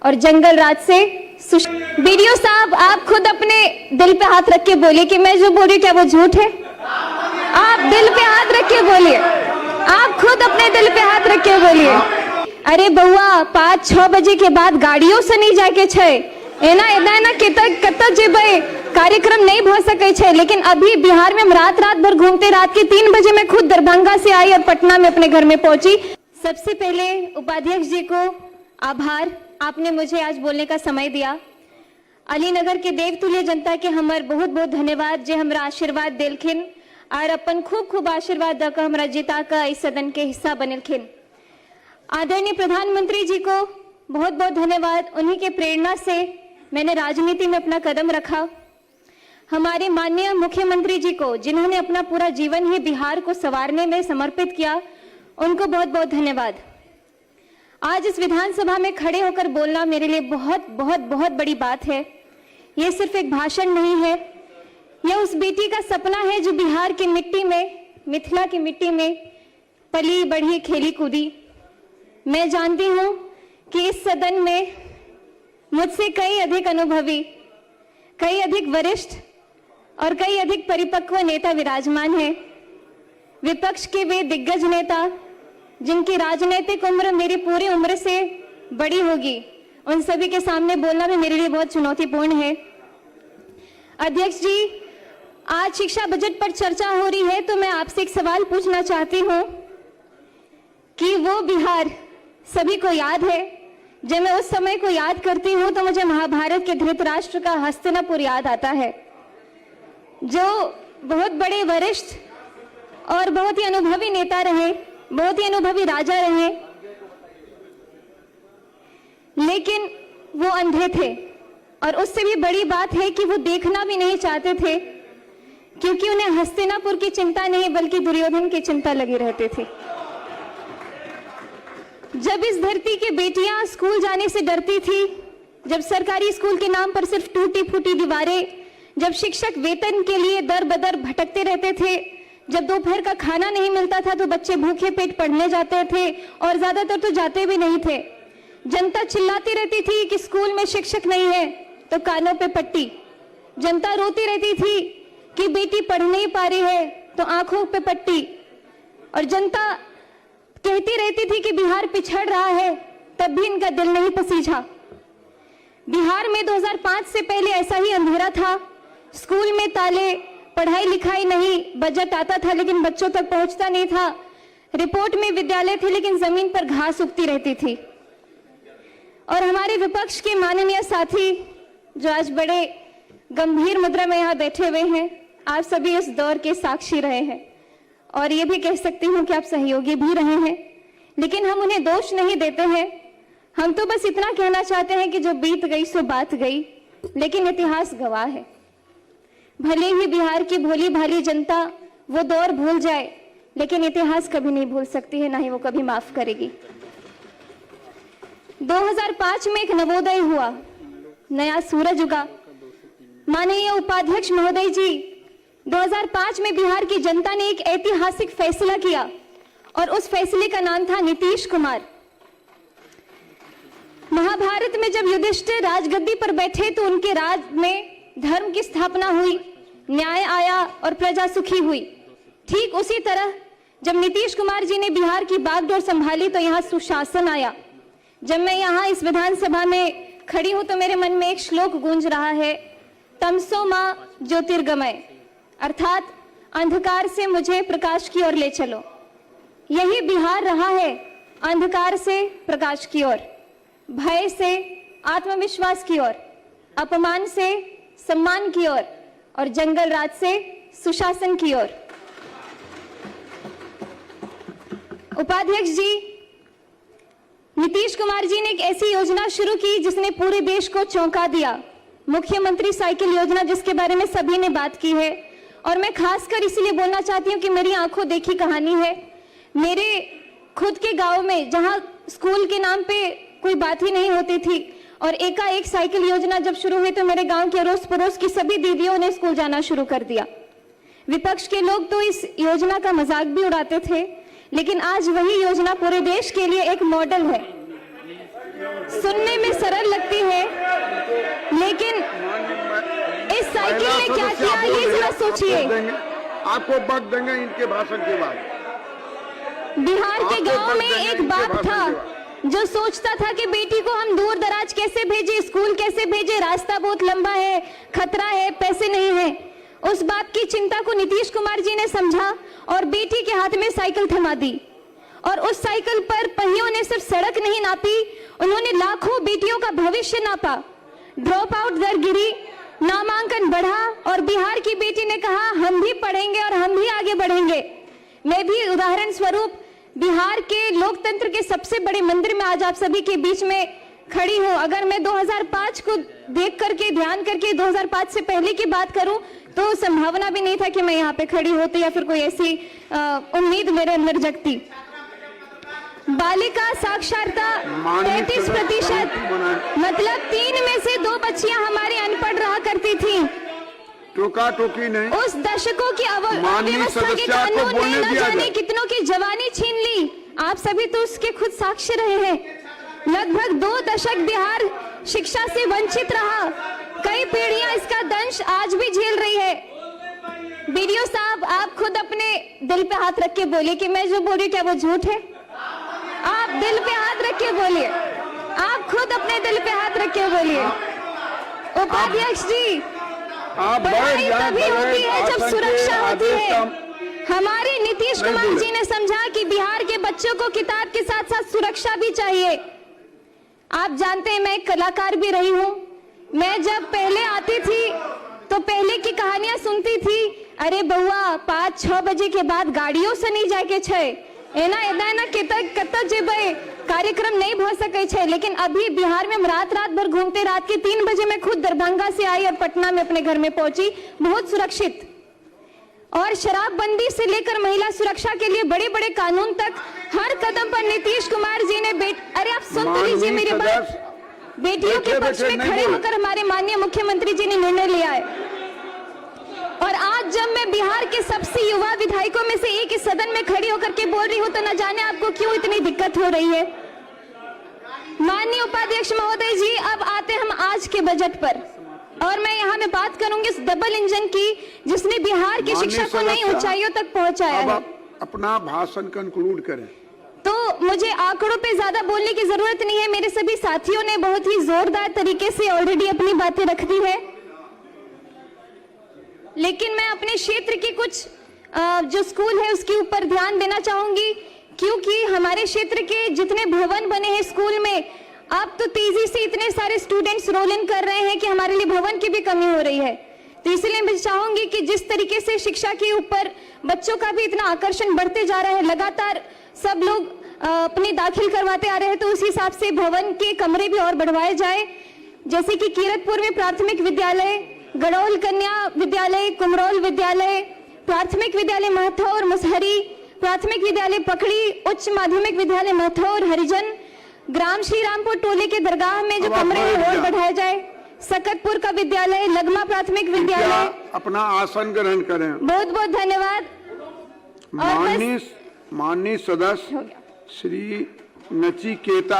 और जंगल राज से बीडीओ साहब, आप खुद अपने दिल पे हाथ रख के बोलिए कि मैं जो बोल रही क्या वो झूठ है। आप दिल पे हाथ रख के बोलिए, आप खुद अपने दिल पे हाथ रख के बोलिए। अरे बउआ, 5-6 बजे के बाद गाड़ियों से नहीं जाके छे एना कत जेबे कार्यक्रम नहीं हो सके छे। लेकिन अभी बिहार में हम रात भर घूमते, रात के 3 बजे मैं खुद दरभंगा से आई और पटना में अपने घर में पहुंची। सबसे पहले उपाध्यक्ष जी को आभार, आपने मुझे आज बोलने का समय दिया। अलीनगर के देवतुल्य जनता के हमार बहुत बहुत धन्यवाद जे हमरा आशीर्वाद दिलखिन और अपन खूब आशीर्वाद दकर हमरा जिता का इस सदन के हिस्सा बनलखिन। आदरणीय प्रधानमंत्री जी को बहुत बहुत धन्यवाद, उन्हीं के प्रेरणा से मैंने राजनीति में अपना कदम रखा। हमारे माननीय मुख्यमंत्री जी को, जिन्होंने अपना पूरा जीवन ही बिहार को संवारने में समर्पित किया, उनको बहुत बहुत धन्यवाद। आज इस विधानसभा में खड़े होकर बोलना मेरे लिए बहुत बड़ी बात है। ये सिर्फ एक भाषण नहीं है, यह उस बेटी का सपना है जो बिहार की मिट्टी में, मिथिला की मिट्टी में पली बढ़ी, खेली कूदी। मैं जानती हूँ कि इस सदन में मुझसे कई अधिक अनुभवी, कई अधिक वरिष्ठ और कई अधिक परिपक्व नेता विराजमान हैं। विपक्ष के वे दिग्गज नेता जिनकी राजनीतिक उम्र मेरी पूरी उम्र से बड़ी होगी, उन सभी के सामने बोलना भी मेरे लिए बहुत चुनौतीपूर्ण है। अध्यक्ष जी, आज शिक्षा बजट पर चर्चा हो रही है, तो मैं आपसे एक सवाल पूछना चाहती हूँ कि वो बिहार सभी को याद है। जब मैं उस समय को याद करती हूँ तो मुझे महाभारत के धृतराष्ट्र का हस्तिनापुर याद आता है, जो बहुत बड़े वरिष्ठ और बहुत ही अनुभवी नेता रहे, बहुत ही अनुभवी राजा रहे, लेकिन वो अंधे थे। और उससे भी बड़ी बात है कि वो देखना भी नहीं चाहते थे, क्योंकि उन्हें हस्तिनापुर की चिंता नहीं बल्कि दुर्योधन की चिंता लगी रहती थी। जब इस धरती की बेटियां स्कूल जाने से डरती थी, जब सरकारी स्कूल के नाम पर सिर्फ टूटी फूटी दीवारें, जब शिक्षक वेतन के लिए दर बदर भटकते रहते थे, जब दोपहर का खाना नहीं मिलता था तो बच्चे भूखे पेट पढ़ने जाते थे और ज्यादातर तो जाते भी नहीं थे। जनता चिल्लाती रहती थी कि स्कूल में शिक्षक नहीं है, तो कानों पे पट्टी। जनता रोती रहती थी कि बेटी पढ़ नहीं पा रही है, तो आंखों पे पट्टी। और जनता कहती रहती थी कि बिहार पिछड़ रहा है, तब भी इनका दिल नहीं पसीझा। बिहार में 2005 से पहले ऐसा ही अंधेरा था। स्कूल में ताले, पढ़ाई लिखाई नहीं, बजट आता था लेकिन बच्चों तक पहुंचता नहीं था। रिपोर्ट में विद्यालय थे लेकिन जमीन पर घास उगती रहती थी। और हमारे विपक्ष के माननीय साथी जो आज बड़े गंभीर मुद्रा में यहाँ बैठे हुए हैं, आप सभी इस दौर के साक्षी रहे हैं और ये भी कह सकती हूँ कि आप सहयोगी भी रहे हैं। लेकिन हम उन्हें दोष नहीं देते हैं, हम तो बस इतना कहना चाहते हैं कि जो बीत गई सो बात गई, लेकिन इतिहास गवाह है। भले ही बिहार की भोली भाली जनता वो दौर भूल जाए, लेकिन इतिहास कभी नहीं भूल सकती है, ना ही वो कभी माफ करेगी। 2005 में एक नवोदय हुआ, नया सूरज उगा। माननीय उपाध्यक्ष महोदय जी, 2005 में बिहार की जनता ने एक ऐतिहासिक फैसला किया और उस फैसले का नाम था नीतीश कुमार। महाभारत में जब युधिष्ठिर राजगद्दी पर बैठे तो उनके राज में धर्म की स्थापना हुई, न्याय आया और प्रजा सुखी हुई। ठीक उसी तरह जब नीतीश कुमार जी ने बिहार की बागडोर संभाली तो यहाँ सुशासन आया। जब मैं यहाँ इस विधानसभा में खड़ी हूं तो मेरे मन में एक श्लोक गूंज रहा है, तमसो मां ज्योतिर्गमय, अर्थात अंधकार से मुझे प्रकाश की ओर ले चलो। यही बिहार रहा है, अंधकार से प्रकाश की ओर, भय से आत्मविश्वास की ओर, अपमान से सम्मान की ओर और जंगल राज से सुशासन की ओर। उपाध्यक्ष जी, नीतीश कुमार जी ने एक ऐसी योजना शुरू की जिसने पूरे देश को चौंका दिया, मुख्यमंत्री साइकिल योजना, जिसके बारे में सभी ने बात की है। और मैं खासकर इसलिए बोलना चाहती हूँ कि मेरी आंखों देखी कहानी है। मेरे खुद के गांव में जहां स्कूल के नाम पे कोई बात ही नहीं होती थी और एकाएक साइकिल योजना जब शुरू हुई तो मेरे गांव के अड़ोस पड़ोस की सभी दीदियों ने स्कूल जाना शुरू कर दिया। विपक्ष के लोग तो इस योजना का मजाक भी उड़ाते थे, लेकिन आज वही योजना पूरे देश के लिए एक मॉडल है। सुनने में सरल साइकिल ने क्या किया ये जरा सोचिए। आपको वक्त देंगे इनके भाषण के बाद। बिहार के गांव में एक बाप था जो सोचता था कि बेटी को हम दूर दराज कैसे भेजे, स्कूल कैसे भेजे, रास्ता बहुत लंबा है, खतरा है, पैसे नहीं है। उस बाप की चिंता को नीतीश कुमार जी ने समझा और बेटी के हाथ में साइकिल थमा दी। और उस साइकिल पर पहियों ने सिर्फ सड़क नहीं नापी, उन्होंने लाखों बेटियों का भविष्य नापा। ड्रॉप आउट दर गिरी, नामांकन बढ़ा और बिहार की बेटी ने कहा हम भी पढ़ेंगे और हम भी आगे बढ़ेंगे। मैं भी उदाहरण स्वरूप बिहार के लोकतंत्र के सबसे बड़े मंदिर में आज आप सभी के बीच में खड़ी हूं। अगर मैं 2005 को देख करके, ध्यान करके 2005 से पहले की बात करूं तो संभावना भी नहीं था कि मैं यहाँ पे खड़ी होती या फिर कोई ऐसी उम्मीद मेरे अंदर जगती। बालिका साक्षरता 33%, मतलब 3 में से 2 बच्चियां हमारी अनपढ़ रहा करती थी। टोका टोकी नहीं। उस दशकों की अव्यवस्था के कानून ने न जाने कितनों की जवानी छीन ली। आप सभी तो उसके खुद साक्षी रहे हैं। लगभग 2 दशक बिहार शिक्षा से वंचित रहा। कई पीढ़ियां इसका दंश आज भी झेल रही है। बीडीओ साहब, आप खुद अपने दिल पे हाथ रख के बोलिए कि मैं जो बोल रही क्या वो झूठ है। आप दिल पे हाथ रख के बोलिए, आप खुद अपने दिल पे हाथ रख के बोलिए। उपाध्यक्ष जी, पढ़ाई तभी होती है जब सुरक्षा होती है। हमारे नीतीश कुमार जी ने समझा कि बिहार के बच्चों को किताब के साथ साथ सुरक्षा भी चाहिए। आप जानते हैं मैं एक कलाकार भी रही हूं। मैं जब पहले आती थी तो पहले की कहानियां सुनती थी, अरे बउआ 5-6 बजे के बाद गाड़ियों से नहीं जाके छे एना एना कत जेबे, कार्यक्रम नहीं भ सके छे। लेकिन अभी बिहार में हम रात भर घूमते, रात के 3 बजे मैं खुद दरभंगा से आई और पटना में अपने घर में पहुंची, बहुत सुरक्षित। और शराबबंदी से लेकर महिला सुरक्षा के लिए बड़े बड़े कानून तक हर कदम पर नीतीश कुमार जी ने अरे आप सुन तो लीजिए मेरी बात। बेटियों के पक्ष में खड़े होकर हमारे माननीय मुख्यमंत्री जी ने निर्णय लिया है। और आज जब मैं बिहार के सबसे युवा विधायकों में से एक इस सदन में खड़ी होकर के बोल रही हूं तो न जाने आपको क्यों इतनी दिक्कत हो रही है। माननीय उपाध्यक्ष महोदय जी, अब आते हम आज के बजट पर और मैं यहाँ में बात करूंगी इस डबल इंजन की जिसने बिहार की शिक्षा को नई ऊंचाइयों तक पहुंचाया है। अपना भाषण कंक्लूड करें। तो मुझे आंकड़ों पे ज्यादा बोलने की जरूरत नहीं है, मेरे सभी साथियों ने बहुत ही जोरदार तरीके से ऑलरेडी अपनी बातें रख दी है। लेकिन मैं अपने क्षेत्र के कुछ जो स्कूल है उसके ऊपर ध्यान देना चाहूंगी, क्योंकि हमारे क्षेत्र के जितने भवन बने हैं स्कूल में, अब तो तेजी से इतने सारे स्टूडेंट्स रोल इन कर रहे हैं कि हमारे लिए भवन की भी कमी हो रही है। तो इसलिए मैं चाहूंगी कि जिस तरीके से शिक्षा के ऊपर बच्चों का भी इतना आकर्षण बढ़ते जा रहा है, लगातार सब लोग अपने दाखिल करवाते आ रहे हैं, तो उस हिसाब से भवन के कमरे भी और बढ़वाए जाए। जैसे कि कीरतपुर में प्राथमिक विद्यालय, गड़ौल कन्या विद्यालय, कुमरौल विद्यालय, प्राथमिक विद्यालय महथौर मुसहरी, प्राथमिक विद्यालय पकड़ी, उच्च माध्यमिक विद्यालय महथौर हरिजन, ग्राम श्री रामपुर टोले के दरगाह में जो कमरे हैं और बढ़ाया जाए, सकतपुर का विद्यालय, लगमा प्राथमिक विद्यालय। अपना आसन ग्रहण करें। बहुत बहुत धन्यवाद। माननीय सदस्य श्री नचिकेता